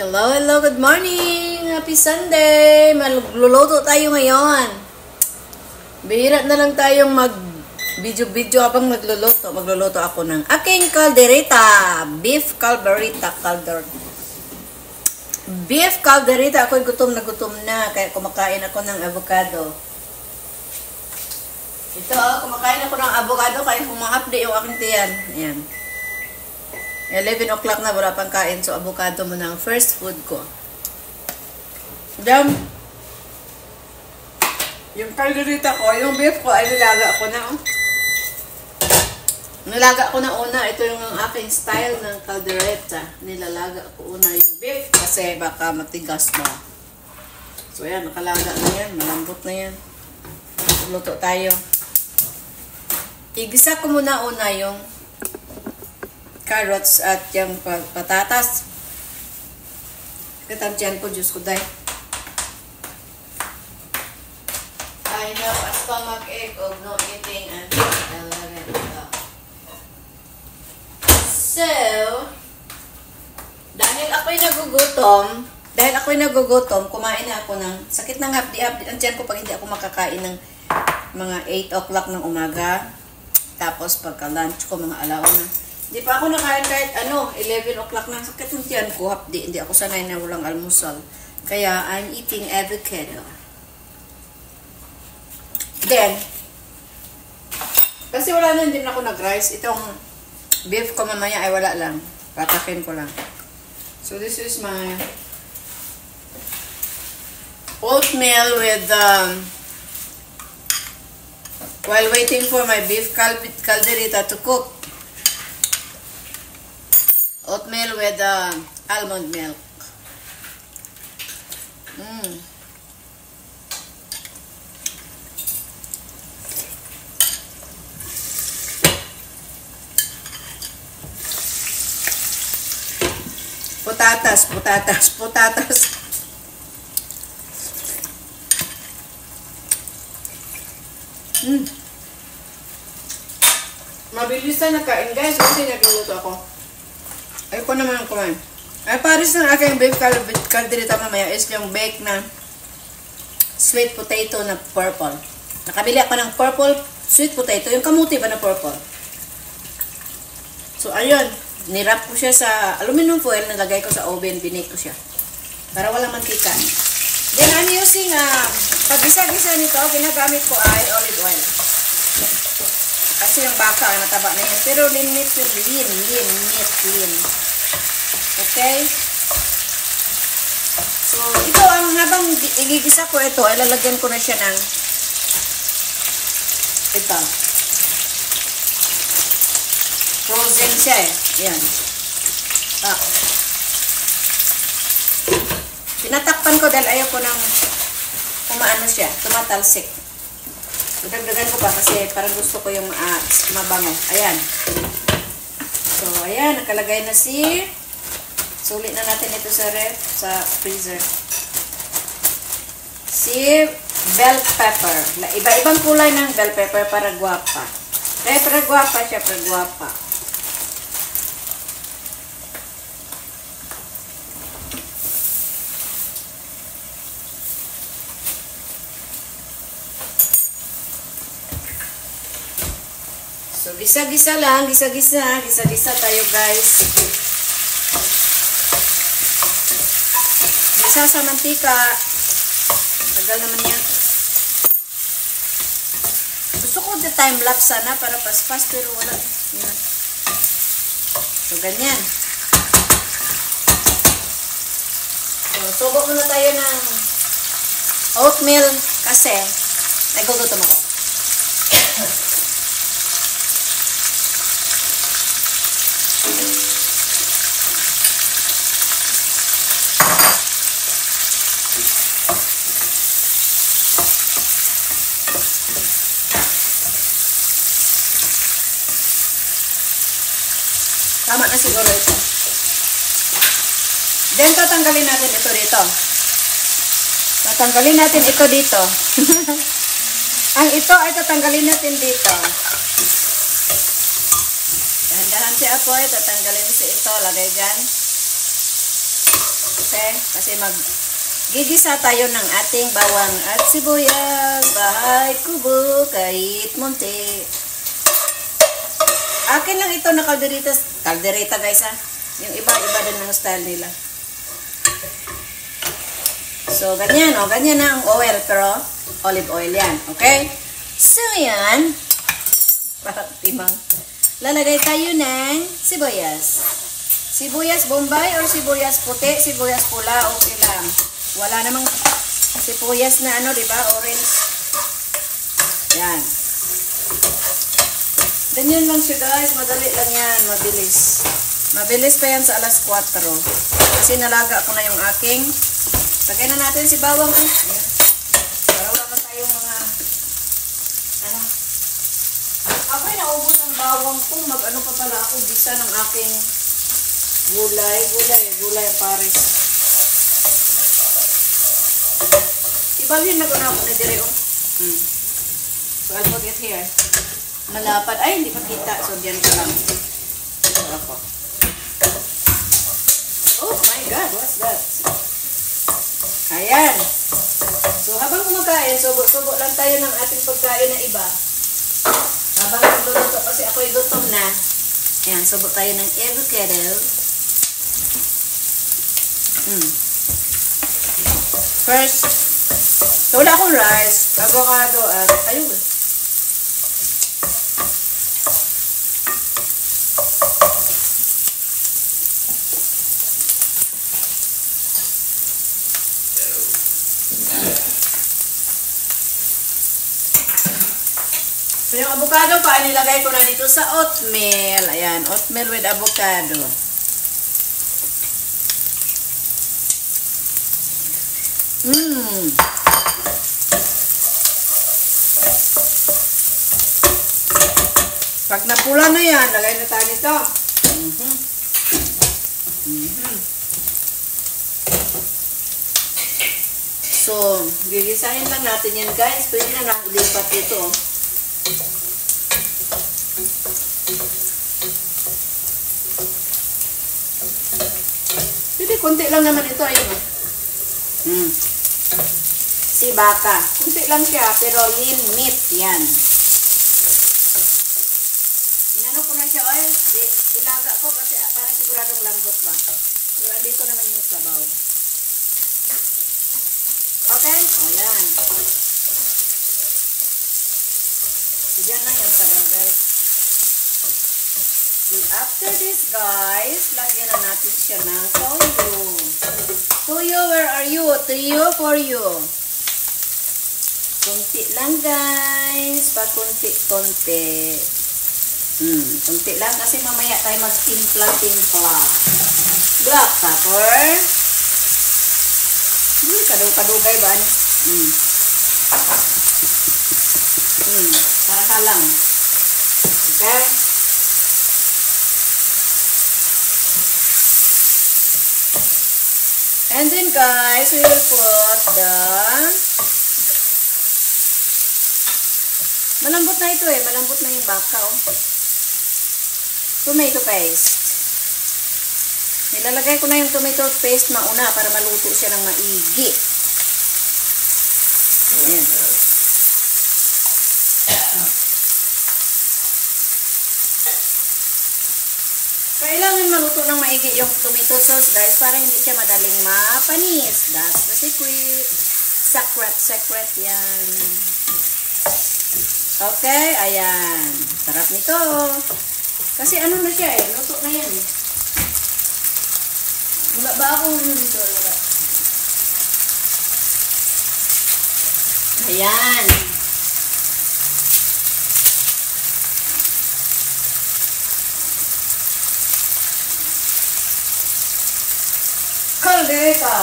Hello, hello, good morning! Happy Sunday! Magluluto tayo ngayon. Bihira na lang tayong mag-video habang magluluto. Magluluto ako ng aking caldereta. Beef caldereta. Beef caldereta. Ako'y gutom na. Kaya kumakain ako ng avocado. Ito, kumakain ako ng avocado kaya humahapdi yung aking tiyan. Ayan. 11 o'clock na, wala pang kain. So, avocado muna ang first food ko. Then, yung caldereta ko, yung beef ko, ay nilaga ko na. Nilaga ko na una. Ito yung aking style ng caldereta. Nilalaga ko una yung beef kasi baka matigas ba. So, yan. Nakalaga na yan. Malambot na yan. Luto tayo. Igisa ko muna una yung carrots at yung patatas. Katamtiyan ko, Diyos ko dahil. I have a stomach ache of no eating and 11 o'clock. So, dahil ako'y nagugutom, kumain na ako ng sakit ng hapdi-hapdi. Ang tiyan ko pag hindi ako makakain ng mga 8 o'clock ng umaga. Tapos pagka lunch ko, mga alauna. Hindi pa ako nakain kahit 11 o'clock na sakit ng tiyan ko, hapdi. Hindi ako sanay na walang almusal. Kaya, I'm eating avocado. Then, kasi wala na din ako nag-rice. Itong beef ko mamaya ay wala lang. Patakin ko lang. So, this is my oatmeal with, while waiting for my beef caldereta to cook. Oatmeal with almond milk. Putatas. Mabilisan na kain, guys. Kasi nagluluto ako. Ayoko naman kumain. Ay, pares ng aking beef caldereta mamaya is yung baked na sweet potato na purple. Nakabili ako ng purple sweet potato. Yung kamuti ba na purple? So, ayun. Nirap ko siya sa aluminum foil. Nalagay ko sa oven. Binake ko siya. Para walang mantika. Then, I'm using, pag-gisa-gisa nito, ginagamit ko ay olive oil. Kasi yung baka, nataba na yan. Pero lean. Okay? So, ito ang habang igigisa ko ito, ay lalagyan ko na siya ng ito. Frozen siya eh. Ayan. Tinatakpan ko dahil ayaw ko nang kumaano siya, tumatalsik. Dagdagan ko pa kasi parang gusto ko yung mabango. Ayan. So, ayan. Nakalagay na sulit na natin ito sa freezer. Si bell pepper. Iba-ibang kulay ng bell pepper para guwapa. Kaya para guwapa siya, para guwapa. So, gisa-gisa lang. Gisa-gisa tayo, guys. Gisa sa mantika. Tagal naman yan. Gusto ko the time-lapse sana para pas-pas, pero wala. Yan. So, ganyan. So, subo muna tayo ng oatmeal kasi nagugutom ako. Tama na siguro ito. Then, tatanggalin natin ito dito. Tatanggalin natin ito dito. Ang ito ay tatanggalin natin dito. Dahan-dahan si Apoy, tatanggalin si ito, lagay dyan. Okay? Kasi gigisa tayo ng ating bawang at sibuyas. Bahay kubo, kahit munti. Akin lang ito na kaldereta. Kaldereta guys ha. Yung iba-iba din ang style nila. So, ganyan o. Ganyan na ang oil. Pero, olive oil yan. Okay? So, yan. Parang timang. Lalagay tayo ng sibuyas. Sibuyas bombay or sibuyas puti, sibuyas pula, okay lang. Wala namang sibuyas na ano, di ba? Orange. Yan. Ganyan lang siya guys. Madali lang yan. Mabilis. Mabilis pa yan sa alas 4. Kasi nalaga ko na yung aking. Lagay na natin si bawang. Ayan. Para wala na tayong mga ano. Ako'y naubos ang bawang ko. Mag-ano pa pala ako. Gisa ng aking gulay. Gulay Paris. Ibalhin na ko na ako na dire. So I'll put it here. Malapad. Ay, hindi pa kita. So, diyan ko lang. Ako. Oh my God, what's that? Ayan. So, habang kumakain, subo-subo lang tayo ng ating pagkain na iba. Habang nagluluto, kasi ako'y gutom na. Ayan, subo tayo ng avocado. First, wala akong rice, avocado, at ayun. So, yung avocado pa, nilagay ko na dito sa oatmeal. Ayan, oatmeal with avocado. Pag napula na yan, lagay na tayo nito. So, gigisahin lang natin yan guys. Pwede na lipat ito. Pwede, konti lang naman ito. Ayun. Si baka. Konti lang siya, pero lean meat. Yan. Inano ko na siya oil. Ilaga ko kasi para siguradong lambot ba. Pero dito naman yung sabaw. Okay? O yan. So, dyan lang yung sabaw guys. So, after this guys, lagyan na natin siya ng toyo. Toyo, where are you? Toyo for you. Kunti lang guys. Pa kunti-kunti. Kunti lang kasi mamaya tayo mag-timpla-timpla. Black pepper. Kadugay ba? Para halang. Okay? And then guys, we will put the malambot na ito eh. Malambot na yung baka oh. Tomato paste. Nilalagay ko na yung tomato paste mauna para maluto siya ng maigi. Ayan. Kailangan maluto ng maigi yung tomato sauce guys para hindi siya madaling mapanis. That's the secret. Secret yan. Okay, ayan. Sarap nito. Kasi ano na siya eh. Luto na yan eh. Wala ba akong ano dito? Wala. Ayan. Caldereta.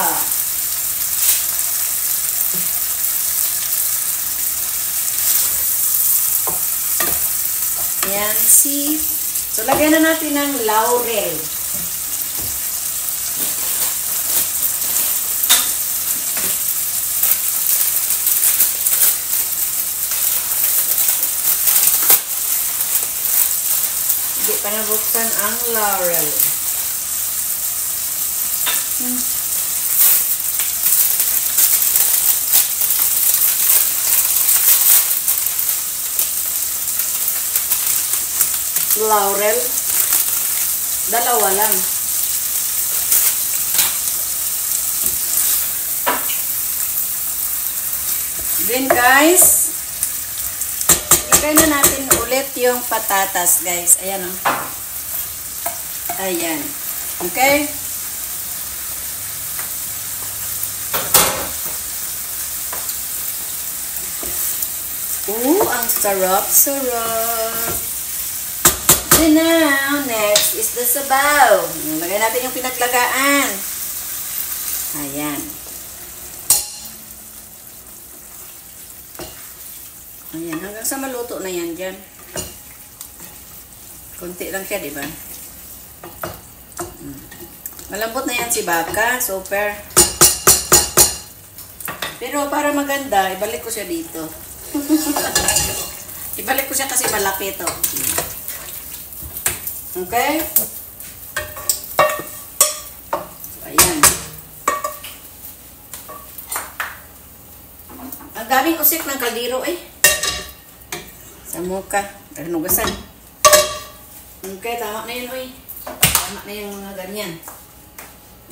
Ayan, see? So, lagyan na natin ng laurel. Hindi pa nabuksan ang laurel. laurel. Dalawa lang. Then guys, ilagay na natin ulit yung patatas guys. Ayan o. Ayan. Okay? Ang sarap-sarap. Then now, next is the sabaw. Lagay natin yung pinaglagaan. Ayan. Ayan, hanggang sa maluto na yan dyan. Kunti lang siya, diba? Malambot na yan si baka. Super. Pero para maganda, ibalik ko siya dito. Ibalik ko siya kasi malaki ito. Okay? Ayan. Ang daming usik ng kaldero eh. Sa muka. Hinugasan. Okay, tama na yun oy. Tama na yung mga ganyan.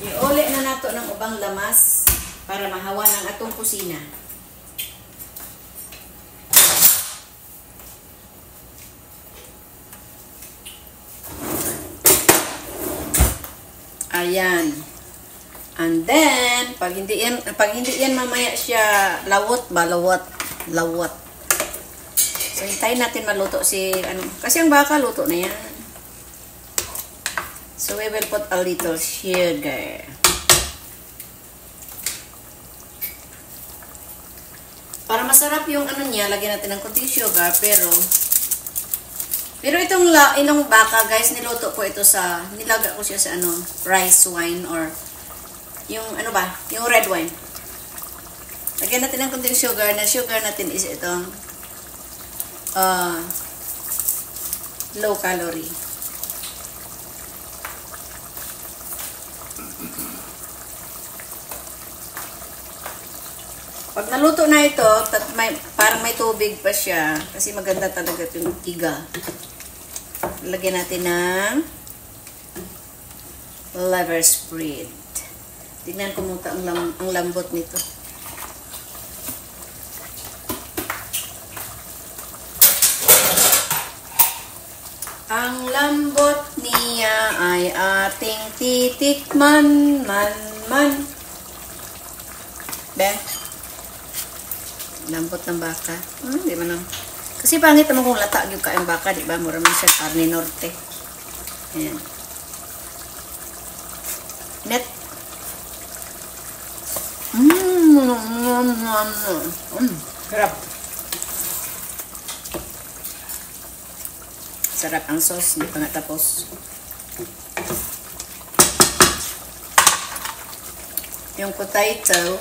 Iuli na nato ng ubang lamas para mahawa ng atong kusina. Ayan. And then, pag hindi yan mamaya siya lawot ba? Lawot. So, hintayin natin maluto si, kasi ang baka luto na yan. So, we will put a little sugar. Para masarap yung niya, lagyan natin ng konting sugar, pero itong baka, guys, niluto ko ito sa, nilaga ko siya sa rice wine or yung yung red wine. Lagyan natin ng konting sugar. Na sugar natin is itong low calorie. Pag naluto na ito, parang may tubig pa siya kasi maganda talaga yung tiga. Lagyan natin ng liver spread. Tignan ko muna ang lambot nito. Ang lambot niya ay ating titikman, man. Be? Lambot ng baka. Di ba nang? Kasi pangit naman kung lata yung kain baka, di ba? Mura man siya karne norte. Ayan. Net. Sarap. Sarap ang sauce, hindi pa nga tapos. Yung potato.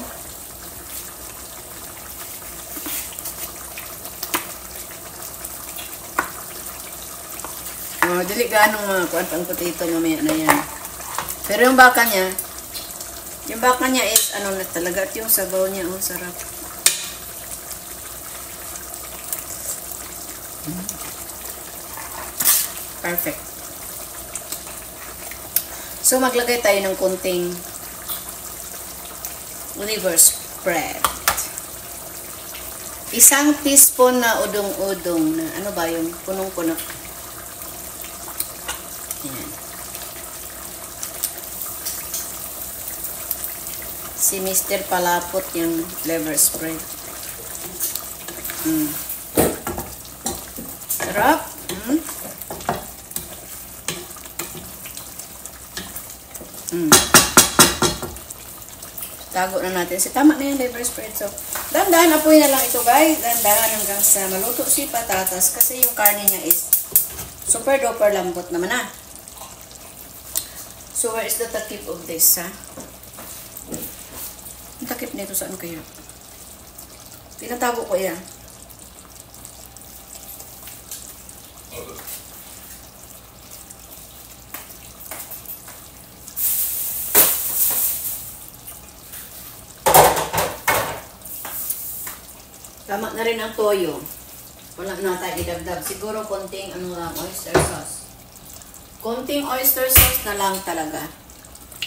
Dili ganong mga kuwantang potato mamaya na yan. Pero yung baka niya is na talaga at yung sabaw niya, sarap. Perfect. So maglagay tayo ng kunting liver spread. Isang teaspoon na udong-udong na yung punong-puno. Ayan. Si Mr. Palapot yung liver spread. Sarap. Tago na natin. Tama na yung liver spread. So, dahan-dahan apoy na lang ito guys. Dahan-dahan hanggang sa maluto si patatas kasi yung karne niya is super duper lambot naman na. So, where is the takip of this, ha? Ang takip nito saan kayo? Tinatago ko yan. Tama na rin ang toyo. Wala na tayo idagdag. Siguro konting ano lang, oyster sauce. Konting oyster sauce na lang talaga.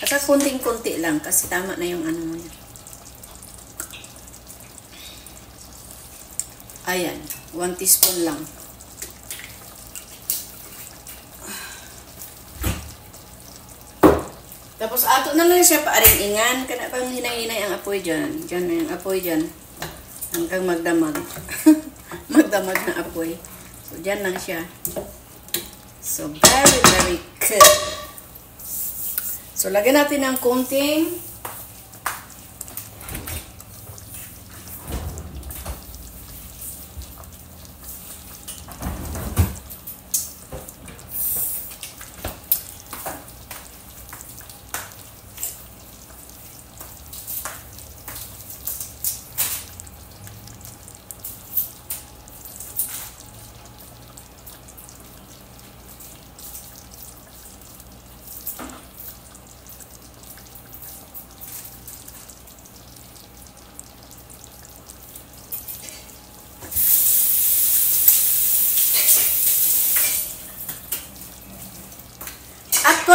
At konting-konti lang kasi tama na yung ano mo yan. Ayan, 1 teaspoon lang. Tapos ato na lang siya paaring-ingan. Kana pang hinay-hinay ang apoy dyan. Dyan na yung apoy dyan. Hanggang magdamag. Magdamag na apoy. So, dyan lang siya. So, very, very good. So, lagyan natin ng konting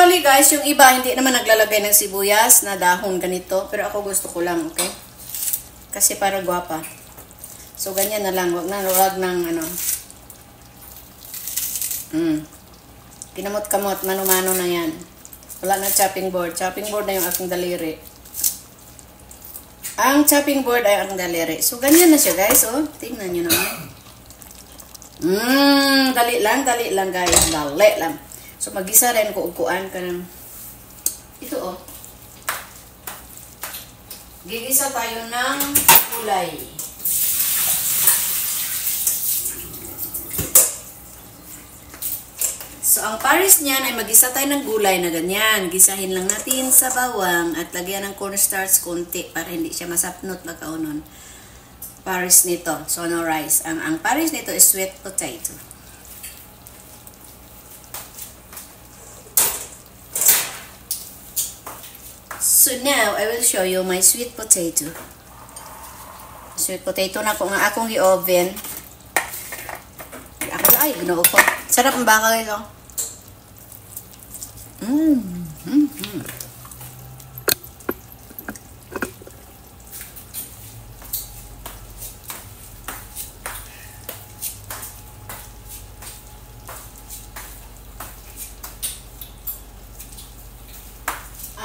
actually guys, yung iba hindi naman naglalagay ng sibuyas na dahon ganito. Pero ako gusto ko lang, okay? Kasi para gwapa. So, ganyan na lang. Wag ng ano. Kinamot-kamot. Mano-mano na yan. Wala na chopping board. Chopping board na yung aking daliri. Ang chopping board ay ang daliri. So, ganyan na siya guys. Oh, tingnan nyo naman. Dali lang guys. Dali lang. So, mag-isa rin ko upuan ka ng ito, oh. Gigisa tayo ng gulay. So, ang pares niyan ay mag-isa tayo ng gulay na ganyan. Gisahin lang natin sa bawang at lagyan ng cornstarch konti para hindi siya masapnot magkaunon. Pares nito. So, no rice. Ang pares nito is sweet potato. So now, I will show you my sweet potato. Sweet potato na ko nga akong i-oven. Ay, ginoo ko. Sarap ang bakal ito.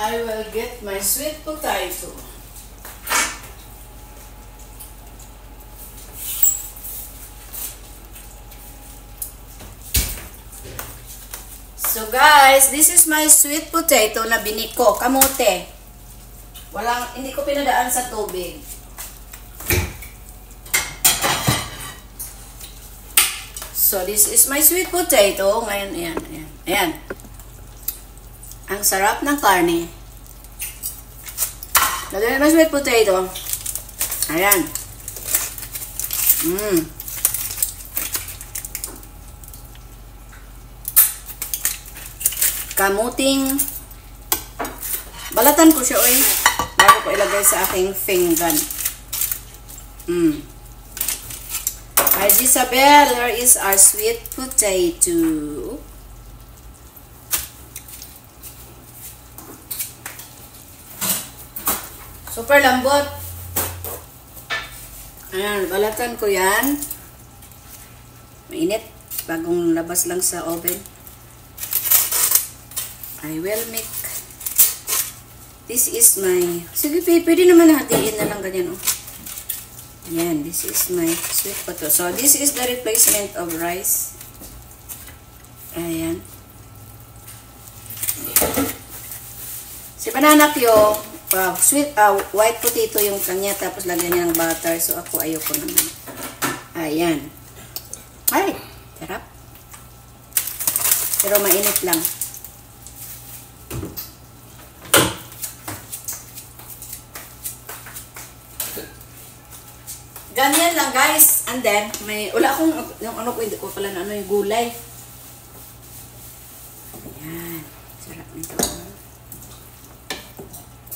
I will get my sweet potato. So guys, this is my sweet potato na biniko, kamote. Hindi ko pinadaan sa tubig. So this is my sweet potato. Ngayon, ayan. Ang sarap ng karne. Lagyan na sweet potato. Ayan. Kamuting. Balatan ko siya, oy. Bago ko ilagay sa aking pinggan. Hi, Isabel. Here is our sweet potato. Super lambot. Ayan, balatan ko yan. Mainit. Bagong labas lang sa oven. I will make. This is my. Sige, pwede naman hatiin na lang ganyan, oh. Ayan, this is my sweet potato. So, this is the replacement of rice. Ayan. Si Banana Pio, white potato yung kanya, tapos lagyan niya ng butter. So, ako ayoko naman. Ayan. Ay, sarap. Pero mainit lang. Ganyan lang guys. And then, wala akong, yung ano ko, hindi ko pala na ano yung gulay. Ayan. Sarap nito.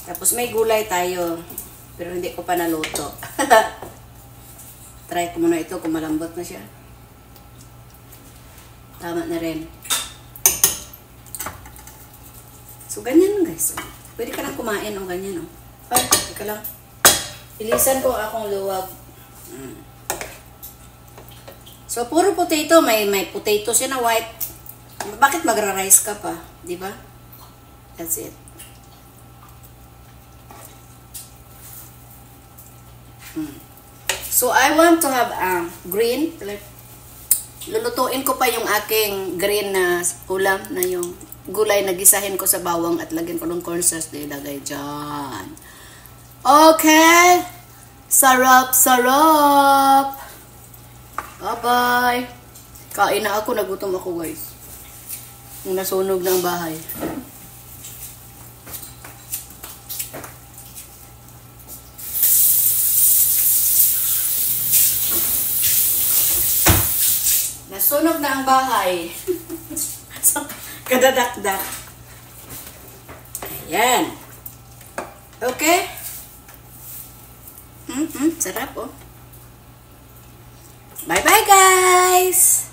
Tapos may gulay tayo. Pero hindi ko pa naluto. Try ko muna ito kung malambot na siya. Tama na rin. So, ganyan guys. Pwede ka lang kumain o ganyan. Ay, teka lang. Ilisan ko akong luwag. So, puro potato. May potato siya na white. Bakit magra-rice ka pa? Di ba? That's it. So, I want to have green. Lulutuin ko pa yung aking green na ulam na yung gulay na gisahin ko sa bawang at lagyan ko ng cornstarch na ilagay dyan. Okay. Sarap, sarap. Bye-bye. Kain na ako. Nagutom ako, guys. Nasunog na ang bahay. Nasunog na ang bahay. Kadadakdak. Ayan. Okay? Sarap, oh. Bye-bye, guys!